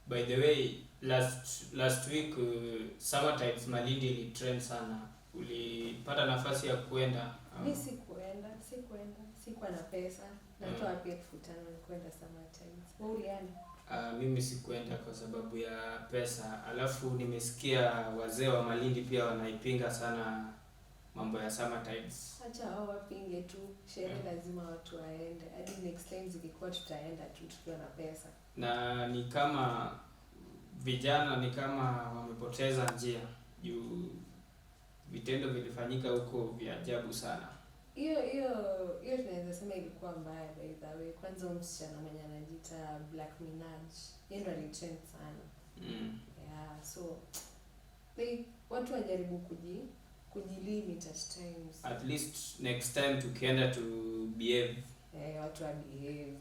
By the way, last week Summertides Malindi ili trend sana. Ulipata nafasi ya kuenda? Mimi sikuwa na pesa. Natoa pia 5,000 kwenda Summertides. Wewe ulienda? Mimi sikuenda kwa sababu ya pesa. Alafu nimesikia wazee wa Malindi pia wanaipinga sana mambo ya Summertides. Acha hao wapinge tu. Sherehe lazima watu waende. Hadi next time zikikuwa tutaenda tu tukiwa na pesa. Na ni kama vijana ni kama wamepoteza njia juu vitendo vilifanyika huko vya ajabu sana. Hiyo tunaweza sema ilikuwa mbaya by the way. Kwanza msichana mwenye anajiita Black Minaj, yeye ndo alitrend sana. Yeah, so watu wajaribu kujilimit at times. At least next time tukienda to behave. Watu wa behave.